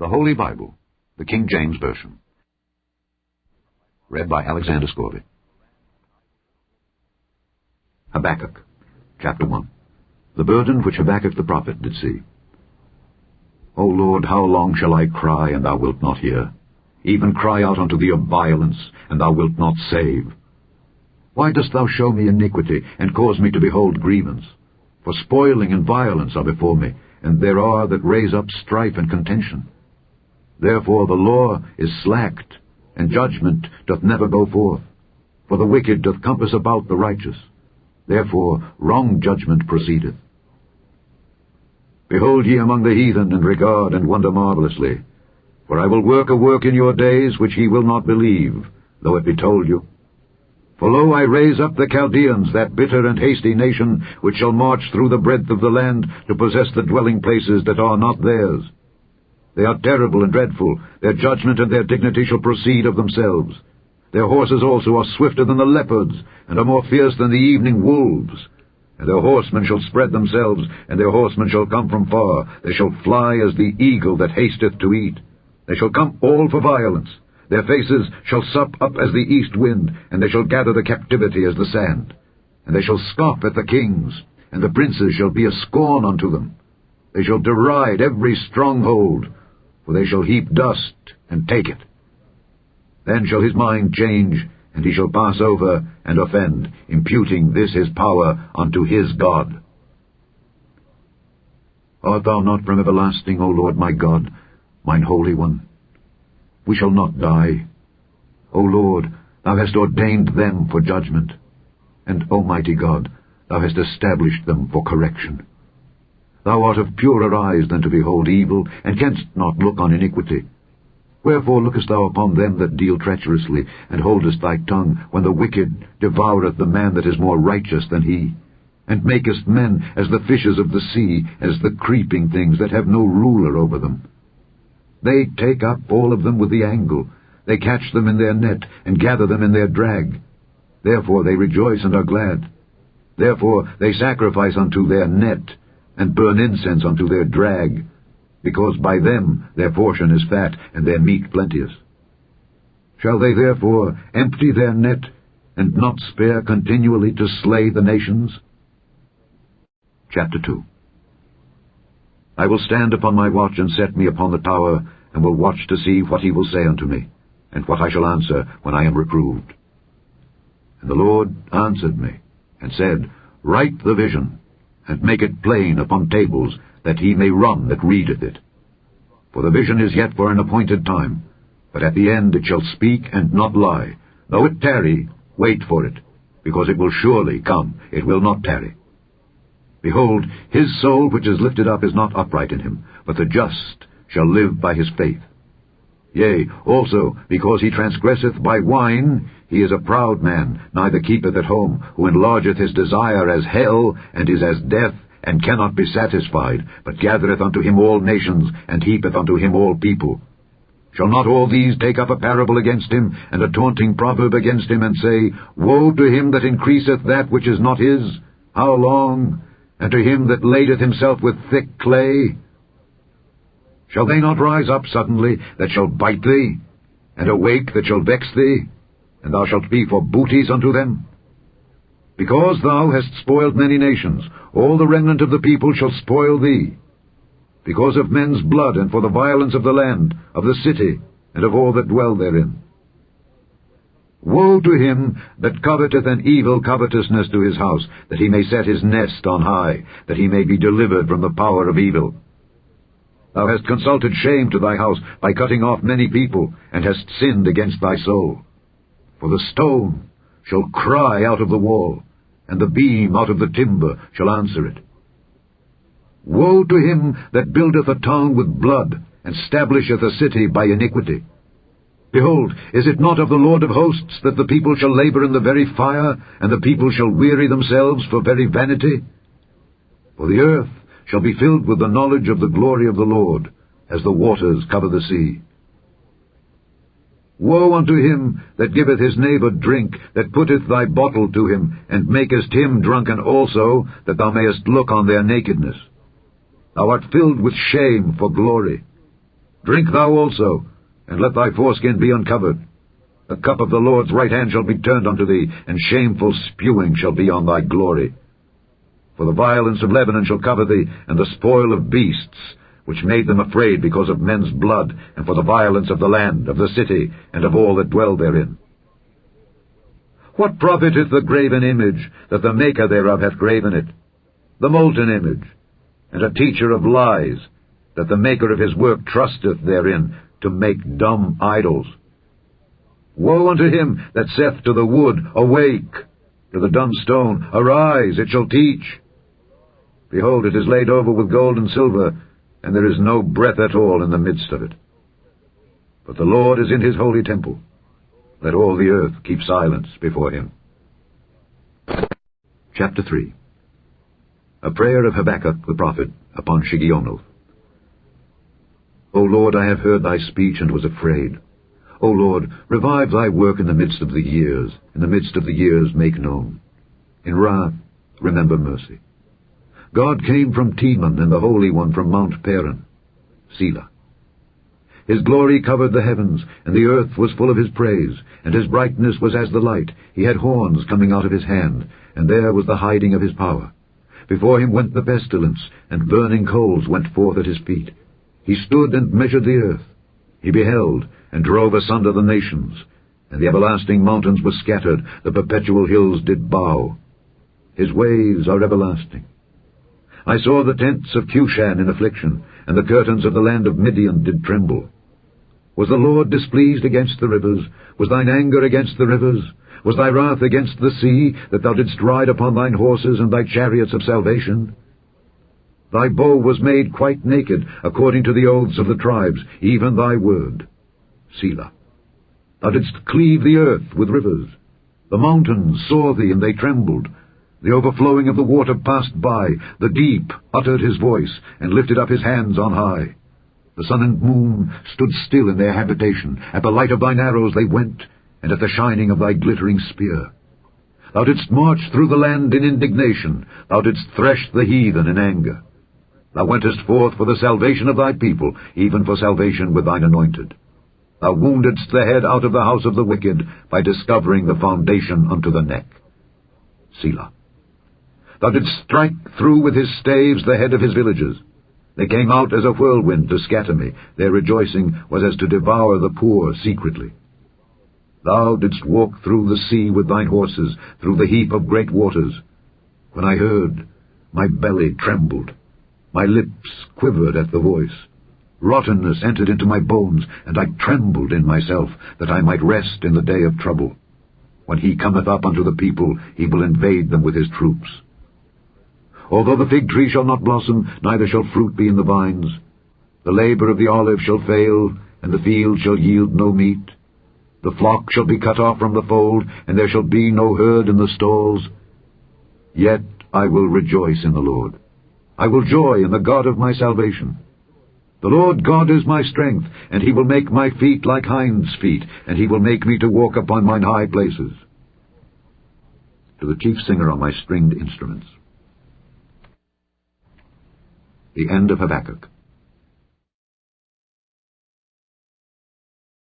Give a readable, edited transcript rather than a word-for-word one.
The Holy Bible, the King James Version. Read by Alexander Scorby. Habakkuk, chapter 1. The burden which Habakkuk the prophet did see. O Lord, how long shall I cry, and thou wilt not hear? Even cry out unto thee of violence, and thou wilt not save. Why dost thou show me iniquity, and cause me to behold grievance? For spoiling and violence are before me, and there are that raise up strife and contention. Therefore the law is slacked, and judgment doth never go forth. For the wicked doth compass about the righteous. Therefore wrong judgment proceedeth. Behold ye among the heathen, and regard and wonder marvelously. For I will work a work in your days which ye will not believe, though it be told you. For lo, I raise up the Chaldeans, that bitter and hasty nation, which shall march through the breadth of the land, to possess the dwelling places that are not theirs. They are terrible and dreadful. Their judgment and their dignity shall proceed of themselves. Their horses also are swifter than the leopards, and are more fierce than the evening wolves. And their horsemen shall spread themselves, and their horsemen shall come from far. They shall fly as the eagle that hasteth to eat. They shall come all for violence. Their faces shall sup up as the east wind, and they shall gather the captivity as the sand. And they shall scoff at the kings, and the princes shall be a scorn unto them. They shall deride every stronghold, for they shall heap dust and take it. Then shall his mind change, and he shall pass over and offend, imputing this his power unto his God. Art thou not from everlasting, O Lord my God, mine Holy One? We shall not die. O Lord, thou hast ordained them for judgment, and, Almighty God, thou hast established them for correction. Thou art of purer eyes than to behold evil, and canst not look on iniquity. Wherefore lookest thou upon them that deal treacherously, and holdest thy tongue, when the wicked devoureth the man that is more righteous than he, and makest men as the fishes of the sea, as the creeping things that have no ruler over them? They take up all of them with the angle. They catch them in their net, and gather them in their drag. Therefore they rejoice and are glad. Therefore they sacrifice unto their net, and burn incense unto their drag, because by them their portion is fat, and their meat plenteous. Shall they therefore empty their net, and not spare continually to slay the nations? Chapter 2. I will stand upon my watch, and set me upon the tower, and will watch to see what he will say unto me, and what I shall answer when I am reproved. And the Lord answered me, and said, Write the vision, and make it plain upon tables, that he may run that readeth it. For the vision is yet for an appointed time, but at the end it shall speak and not lie. Though it tarry, wait for it, because it will surely come, it will not tarry. Behold, his soul which is lifted up is not upright in him, but the just shall live by his faith. Yea, also, because he transgresseth by wine, he is a proud man, neither keepeth at home, who enlargeth his desire as hell, and is as death, and cannot be satisfied, but gathereth unto him all nations, and heapeth unto him all people. Shall not all these take up a parable against him, and a taunting proverb against him, and say, Woe to him that increaseth that which is not his? How long? And to him that ladeth himself with thick clay? Shall they not rise up suddenly, that shall bite thee, and awake that shall vex thee, and thou shalt be for booties unto them? Because thou hast spoiled many nations, all the remnant of the people shall spoil thee. Because of men's blood, and for the violence of the land, of the city, and of all that dwell therein. Woe to him that coveteth an evil covetousness to his house, that he may set his nest on high, that he may be delivered from the power of evil. Thou hast consulted shame to thy house by cutting off many people, and hast sinned against thy soul. For the stone shall cry out of the wall, and the beam out of the timber shall answer it. Woe to him that buildeth a town with blood, and stablisheth a city by iniquity. Behold, is it not of the Lord of hosts that the people shall labor in the very fire, and the people shall weary themselves for very vanity? For the earth shall be filled with the knowledge of the glory of the Lord, as the waters cover the sea. Woe unto him that giveth his neighbor drink, that putteth thy bottle to him, and makest him drunken also, that thou mayest look on their nakedness. Thou art filled with shame for glory. Drink thou also, and let thy foreskin be uncovered. The cup of the Lord's right hand shall be turned unto thee, and shameful spewing shall be on thy glory. For the violence of Lebanon shall cover thee, and the spoil of beasts, which made them afraid because of men's blood, and for the violence of the land, of the city, and of all that dwell therein. What profiteth the graven image, that the maker thereof hath graven it? The molten image, and a teacher of lies, that the maker of his work trusteth therein, to make dumb idols. Woe unto him that saith to the wood, Awake! To the dumb stone, Arise, it shall teach. Behold, it is laid over with gold and silver, and there is no breath at all in the midst of it. But the Lord is in his holy temple. Let all the earth keep silence before him. Chapter 3. A prayer of Habakkuk the prophet upon Shigionoth. O Lord, I have heard thy speech and was afraid. O Lord, revive thy work in the midst of the years. In the midst of the years make known. In wrath remember mercy. God came from Teman, and the Holy One from Mount Paran. Selah. His glory covered the heavens, and the earth was full of his praise, and his brightness was as the light. He had horns coming out of his hand, and there was the hiding of his power. Before him went the pestilence, and burning coals went forth at his feet. He stood and measured the earth. He beheld, and drove asunder the nations. And the everlasting mountains were scattered, the perpetual hills did bow. His ways are everlasting. I saw the tents of Cushan in affliction, and the curtains of the land of Midian did tremble. Was the Lord displeased against the rivers? Was thine anger against the rivers? Was thy wrath against the sea, that thou didst ride upon thine horses and thy chariots of salvation? Thy bow was made quite naked, according to the oaths of the tribes, even thy word. Selah. Thou didst cleave the earth with rivers. The mountains saw thee, and they trembled. The overflowing of the water passed by. The deep uttered his voice, and lifted up his hands on high. The sun and moon stood still in their habitation. At the light of thine arrows they went, and at the shining of thy glittering spear. Thou didst march through the land in indignation. Thou didst thresh the heathen in anger. Thou wentest forth for the salvation of thy people, even for salvation with thine anointed. Thou woundedst the head out of the house of the wicked, by discovering the foundation unto the neck. Selah. Thou didst strike through with his staves the head of his villages. They came out as a whirlwind to scatter me. Their rejoicing was as to devour the poor secretly. Thou didst walk through the sea with thine horses, through the heap of great waters. When I heard, my belly trembled. My lips quivered at the voice. Rottenness entered into my bones, and I trembled in myself, that I might rest in the day of trouble. When he cometh up unto the people, he will invade them with his troops. Although the fig tree shall not blossom, neither shall fruit be in the vines, the labor of the olive shall fail, and the field shall yield no meat. The flock shall be cut off from the fold, and there shall be no herd in the stalls. Yet I will rejoice in the Lord. I will joy in the God of my salvation. The Lord God is my strength, and he will make my feet like hinds' feet, and he will make me to walk upon mine high places. To the chief singer on my stringed instruments. The end of Habakkuk.